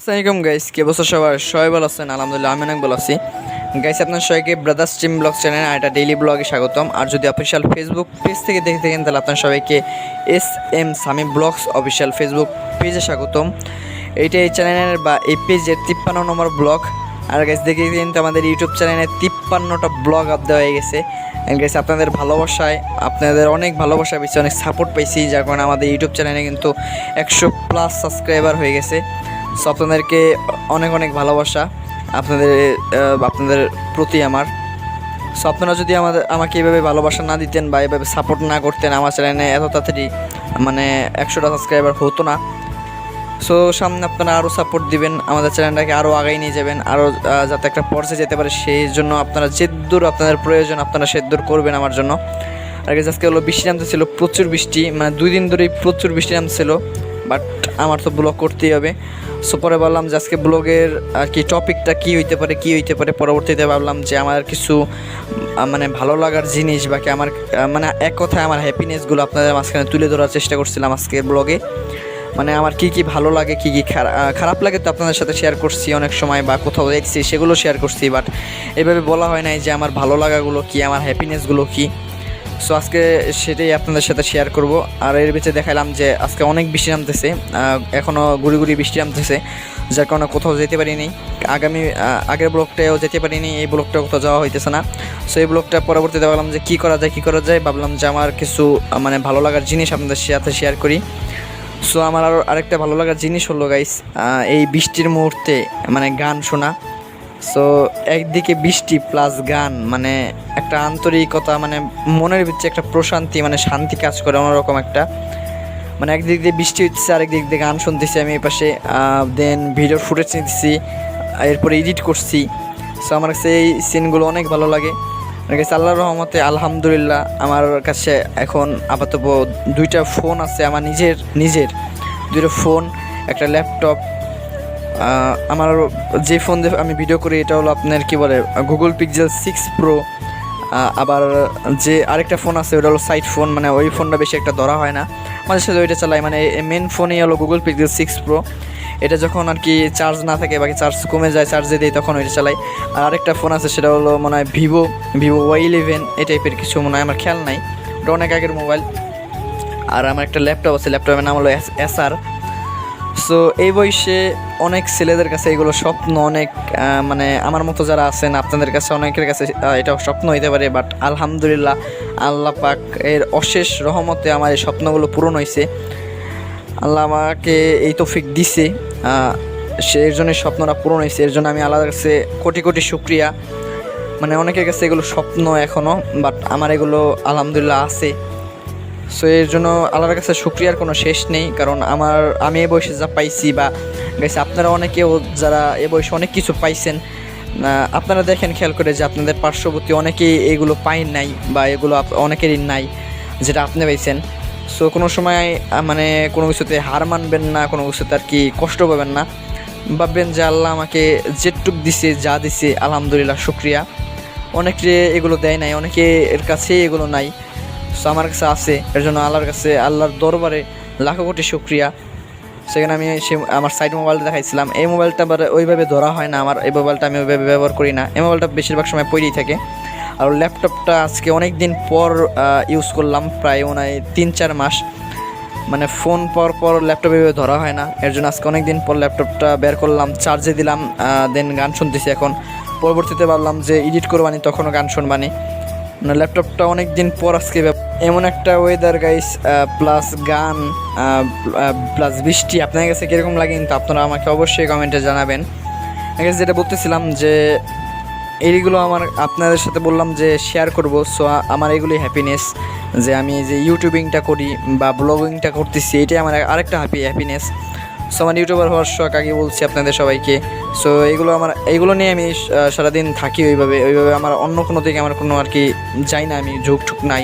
আসসালামাইকুম গাইস, কি অবস্থা সবার? সবাই ভালো আছেন? আলহামদুলিল্লাহ, আমি অনেক ভালো আছি। গাইস, আপনার সবাইকে ব্রাদার্স টিম ব্লগ চ্যানেল আর একটা ডেইলি ব্লগে স্বাগতম। আর যদি অফিসিয়াল ফেসবুক পেজ থেকে দেখে থাকেন তাহলে আপনার সবাইকে SM Sami blogs official Facebook পেজে স্বাগতম। এইটা এই চ্যানেলের বা এই পেজের 53 নম্বর ব্লগ। আর গাইস, দেখে কিন্তু আমাদের ইউটিউব চ্যানেলে 53টা ব্লগ আপ দেওয়া হয়ে গেছে। গাইস, আপনাদের ভালোবাসায়, আপনাদের অনেক ভালোবাসা পেয়েছি, অনেক সাপোর্ট পাইছি, যার কারণে আমাদের ইউটিউব চ্যানেলে কিন্তু 100+ সাবস্ক্রাইবার হয়ে গেছে। সো আপনাদেরকে অনেক অনেক ভালোবাসা আপনাদের প্রতি আমার। সো আপনারা যদি আমাকে এভাবে ভালোবাসা না দিতেন বা এভাবে সাপোর্ট না করতেন, আমার চ্যানেলে এত তাড়াতাড়ি 100টা সাবস্ক্রাইবার হতো না। সো সামনে আপনারা আরও সাপোর্ট দিবেন, আমাদের চ্যানেলটাকে আরও আগাই নিয়ে যাবেন, আরও যাতে একটা পর্যায়ে যেতে পারে, সেই জন্য আপনারা যেদূর আপনাদের প্রয়োজন আপনারা সেদূর করবেন আমার জন্য। আর আজকে হলো বৃষ্টি নামতেছিল, প্রচুর বৃষ্টি, 2 দিন ধরেই প্রচুর বৃষ্টি নামছিল। বাট আমার তো ব্লগ করতেই হবে। সো পরে বললাম যে আজকে ব্লগের আর কি টপিকটা কী হইতে পারে। পরবর্তীতে ভাবলাম যে আমার কিছু ভালো লাগার জিনিস বাকি আমার এক কথায় আমার হ্যাপিনেসগুলো আপনাদের মাঝখানে তুলে ধরার চেষ্টা করছিলাম আজকের ব্লগে। আমার কী ভালো লাগে, কী খারাপ লাগে তো আপনাদের সাথে শেয়ার করছি অনেক সময়, বা কোথাও দেখছি সেগুলো শেয়ার করছি। বাট এভাবে বলা হয় নাই যে আমার ভালো লাগাগুলো কী, আমার হ্যাপিনেসগুলো কী। সো আজকে সেটাই আপনাদের সাথে শেয়ার করব। আর এর ভিতরে দেখালাম যে আজকে অনেক বৃষ্টি নামতেছে, এখনও গুড়ি গুড়ি বৃষ্টি নামতেছে, যার কারণে কোথাও যেতে পারিনি। আগের ব্লগটাও যেতে পারিনি, এই ব্লগটা কোথাও যাওয়া হইতেছে না। সো এই ব্লগটা পরবর্তীতে ভাবলাম যে কী করা যায়, ভাবলাম যে আমার কিছু ভালো লাগার জিনিস আপনাদের সাথে শেয়ার করি। সো আমার আরেকটা ভালো লাগার জিনিস হলো গাইস, এই বৃষ্টির মুহূর্তে গান শোনা। সো একদিকে বৃষ্টি প্লাস গান, একটা আন্তরিকতা, মনের ভিতরে একটা প্রশান্তি, শান্তি কাজ করে অন্যরকম একটা। একদিক দিয়ে বৃষ্টি হচ্ছে, আরেক দিক দিয়ে গান শুনতেছি আমি এই পাশে, দেন ভিডিওর ফুটেজ নিতেছি, এরপরে এডিট করছি। সো আমার কাছে এই সিনগুলো অনেক ভালো লাগে। আমার কাছে আল্লাহর রহমতে আলহামদুলিল্লাহ আমার কাছে এখন আপাতত 2টা ফোন আছে, আমার নিজের 2টা ফোন, একটা ল্যাপটপ। আমার যে ফোন দিয়ে আমি ভিডিও করি এটা হলো আপনার কি বলে গুগল পিক্সেল 6 প্রো। আবার যে আরেকটা ফোন আছে ওটা হলো সাইড ফোন, ওই ফোনটা বেশি একটা ধরা হয় না, মাঝে সাথে ওইটা চালাই। মেন ফোনই হলো গুগল পিক্সেল 6 প্রো। এটা যখন আর কি চার্জ না থাকে, বাকি চার্জ কমে যায়, চার্জে দিই তখন ওইটা চালাই। আর আরেকটা ফোন আছে সেটা হলো ভিভো Y11 এই টাইপের কিছু, আমার খেয়াল নাই, ওটা অনেক আগের মোবাইল। আর আমার একটা ল্যাপটপ আছে, ল্যাপটপের নাম হলো Acer। সো এই বয়সে অনেক ছেলেদের কাছে এগুলো স্বপ্ন, অনেক আমার মতো যারা আছেন আপনাদের কাছে অনেকের কাছে এটাও স্বপ্ন হইতে পারে। বাট আলহামদুলিল্লাহ আল্লাহ পাক এর অশেষ রহমতে আমার এই স্বপ্নগুলো পূরণ হয়েছে। আল্লাহ আমাকে এই তৌফিক দিছে, এর জন্য স্বপ্নটা পূরণ হয়েছে। এর জন্য আমি আল্লাহর কাছে কোটি কোটি শুকরিয়া। অনেকের কাছে এগুলো স্বপ্ন এখনও, বাট আমার এগুলো আলহামদুলিল্লাহ আছে। সো এর জন্য আল্লাহর কাছে শুকরিয়ার কোনো শেষ নেই, কারণ আমি এ বয়সে যা পাইছি, বা গেছে আপনারা অনেকেও যারা এ বয়সে অনেক কিছু পাইছেন, আপনারা দেখেন খেয়াল করে যে আপনাদের পার্শ্ববর্তী অনেকেই এগুলো পাইন নাই, বা এগুলো অনেকেরই নাই যেটা আপনি পাইছেন। সো কোনো সময় কোনো কিছুতে হার মানবেন না, কোনো কিছুতে আর কি কষ্ট পাবেন না, ভাববেন যে আল্লাহ আমাকে যেটুক দিছে, যা দিছে আলহামদুলিল্লাহ শুকরিয়া। অনেকে এগুলো দেয় নাই, অনেকে এর কাছে এগুলো নাই। সো আমার কাছে আছে, এর জন্য আল্লাহর দরবারে লাখো কোটি শুকরিয়া। সেখানে আমি আমার সাইড মোবাইলটা দেখাইছিলাম, এই মোবাইলটা ওইভাবে ধরা হয় না, আমার এই মোবাইলটা আমি ওইভাবে ব্যবহার করি না, এই মোবাইলটা বেশিরভাগ সময় পড়েই থাকে। আর ল্যাপটপটা আজকে অনেক দিন পর ইউজ করলাম, প্রায় 3-4 মাস, ফোন পর ল্যাপটপ এভাবে ধরা হয় না, এর জন্য আজকে অনেক দিন পর ল্যাপটপটা বের করলাম, চার্জে দিলাম, দেন গান শুনতেছি। এখন পরবর্তীতে ভাবলাম যে এডিট করবানি, তখনও গান শুনবানি। ল্যাপটপটা অনেক দিন পর আজকে এমন একটা ওয়েদার গাইস, প্লাস গান প্লাস বৃষ্টি, আপনার কাছে কীরকম লাগে কিন্তু আপনারা আমাকে অবশ্যই কমেন্টে জানাবেন। যেটা বলতেছিলাম যে এইগুলো আপনাদের সাথে বললাম যে শেয়ার করব। সো আমার এগুলোই হ্যাপিনেস, যে আমি যে ইউটিউবিংটা করি বা ব্লগিংটা করতেছি, এটাই আমার আরেকটা হ্যাপিনেস। সো আমার ইউটিউবার হওয়ার শখ আগে বলছি আপনাদের সবাইকে। সো এইগুলো নিয়ে আমি সারাদিন থাকি, ওইভাবে আমার অন্য কোনো দিকে আমার কোনো আর কি যাই না, আমি ঝুঁকঠুক নাই।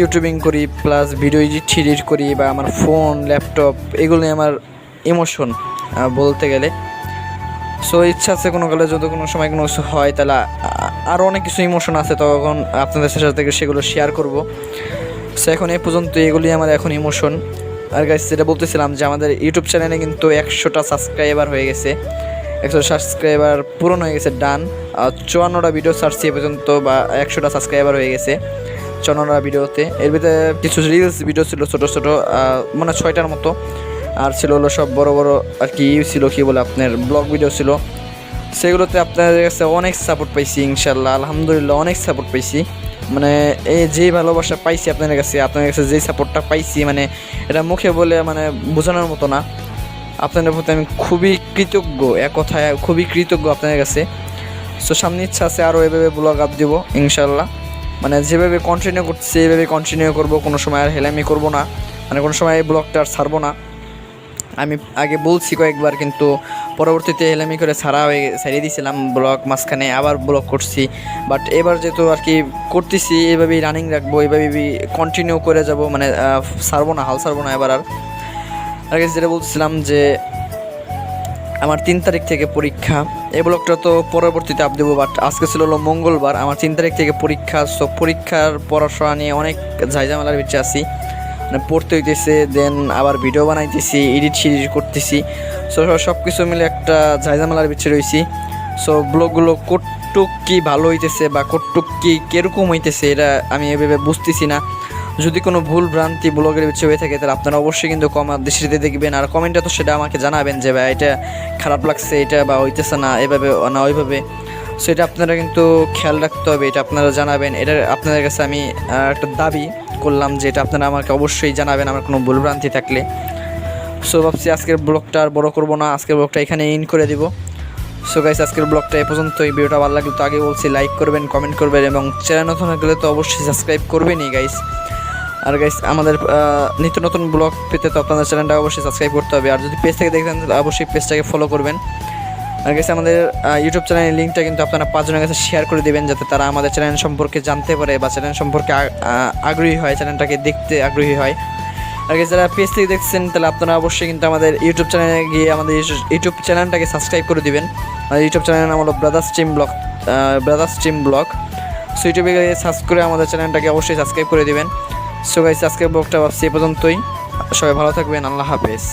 ইউটিউবিং করি প্লাস ভিডিও এডিট করি, বা আমার ফোন ল্যাপটপ এগুলো নিয়ে আমার ইমোশন বলতে গেলে। সো ইচ্ছা আছে কোনো কালে যদি কোনো সময় কোনো কিছু হয় তাহলে আরও অনেক কিছু ইমোশন আছে, তখন আপনাদের সাথে সেগুলো শেয়ার করব। সো এখন এই পর্যন্ত এগুলি আমার এখন ইমোশন। আর গাইস যেটা বলতেছিলাম যে আমাদের ইউটিউব চ্যানেলে কিন্তু 100টা সাবস্ক্রাইবার হয়ে গেছে, 100 সাবস্ক্রাইবার পূরণ হয়ে গেছে, ডান। 54টা ভিডিও ছাড়ছি এ পর্যন্ত, বা 100টা সাবস্ক্রাইবার হয়ে গেছে 54টা ভিডিওতে। এর ভিতরে কিছু রিলস ভিডিও ছিল ছোটো ছোটো, মানে 6টার মতো, আর ছিল হলো সব বড় বড় আর কি ছিল, কি বলে আপনার ব্লগ ভিডিও ছিল। সেগুলোতে আপনাদের কাছে অনেক সাপোর্ট পাইছি, ইনশাল্লাহ আলহামদুলিল্লাহ অনেক সাপোর্ট পাইছি। মানে এই যেই ভালোবাসা পাইছি আপনাদের কাছে যেই সাপোর্টটা পাইছি, মানে এটা মুখে বলে মানে বোঝানোর মতো না। আপনাদের প্রতি আমি খুবই কৃতজ্ঞ, এক কথায় খুবই কৃতজ্ঞ আপনাদের কাছে। সো সামনে ইচ্ছা আছে আরও এভাবে ব্লগ আপ দেবো ইনশাল্লাহ। মানে যেভাবে কন্টিনিউ করছি এইভাবে কন্টিনিউ করবো, কোনো সময় আর হেলামি করবো না, মানে কোনো সময় এই ব্লগটা আর ছাড়বো না। আমি আগে বলছি কয়েকবার, কিন্তু পরবর্তীতে হেলামি করে ছাড়িয়ে দিয়েছিলাম ব্লগ, মাঝখানে আবার ব্লগ করছি। বাট এবার যেহেতু আর কি করতেছি, এইভাবেই রানিং রাখবো, এইভাবেই কন্টিনিউ করে যাব, মানে ছাড়বো না, হাল ছাড়বো না এবার আর। আগে যেটা বলছিলাম যে আমার 3 তারিখ থেকে পরীক্ষা, এই ব্লগটা তো পরবর্তীতে আপ দেবো, বাট আজকে ছিল হলো মঙ্গলবার, আমার 3 তারিখ থেকে পরীক্ষা। সো পরীক্ষার পড়াশোনা নিয়ে অনেক ঝামেলার ভিতরে আছি, মানে পড়তে হইতেছে, দেন আবার ভিডিও বানাইতেছি, এডিট করতেছি। সো সব কিছু মিলে একটা ঝামেলার ভিতরে রয়েছি। সো ব্লগগুলো কতটুক কি ভালো হইতেছে বা কতটুক কি কীরকম হইতেছে এটা আমি এভাবে বুঝতেছি না। যদি কোনো ভুল ভ্রান্তি ব্লগের ভিতরে হয়ে থাকে তাহলে আপনারা অবশ্যই কিন্তু দৃষ্টিতে দেখবেন, আর কমেন্টে তো সেটা আমাকে জানাবেন যে ভাই এটা খারাপ লাগছে, এটা বা হইতেছে না এভাবে না ওইভাবে। সো এটা আপনারা কিন্তু খেয়াল রাখতে হবে, এটা আপনারা জানাবেন। এটা আপনাদের কাছে আমি একটা দাবি করলাম যে এটা আপনারা আমাকে অবশ্যই জানাবেন আমার কোনো ভুলভ্রান্তি থাকলে। সো ভাবছি আজকের ব্লগটা আর বড় করবো না, আজকের ব্লগটা এখানে ইন করে দিব। সো গাইস আজকের ব্লগটা এ পর্যন্তই। ভিডিওটা ভালো লাগলে তো আগে বলছি লাইক করবেন, কমেন্ট করবেন, এবং চ্যানেল নতুন হয়ে গেলে তো অবশ্যই সাবস্ক্রাইব করবেনই গাইস। আর গাইস আমাদের নিত্য নতুন ব্লগ পেতে তো আপনাদের চ্যানেলটা অবশ্যই সাবস্ক্রাইব করতে হবে, আর যদি পেজ থেকে দেখেন তাহলে অবশ্যই পেজটাকে ফলো করবেন। আর গাইস আমাদের ইউটিউব চ্যানেলের লিঙ্কটা কিন্তু আপনারা 5 জনের কাছে শেয়ার করে দেবেন, যাতে তারা আমাদের চ্যানেল সম্পর্কে জানতে পারে বা চ্যানেল সম্পর্কে আগ্রহী হয়, চ্যানেলটাকে দেখতে আগ্রহী হয়। আর গাইস যারা পেজ থেকে দেখছেন তাহলে আপনারা অবশ্যই কিন্তু আমাদের ইউটিউব চ্যানেলে গিয়ে আমাদের ইউটিউব চ্যানেলটাকে সাবস্ক্রাইব করে দিবেন। আমাদের ইউটিউব চ্যানেলের নাম হলো ব্রাদার্স স্ট্রিম ব্লগ। সো ইউটিউবে গিয়ে সার্চ করে আমাদের চ্যানেলটাকে অবশ্যই সাবস্ক্রাইব করে দিবেন। সো গাইস আজকের ব্লগটা ভাবছি এ পর্যন্তই। সবাই ভালো থাকবেন, আল্লাহ হাফেজ।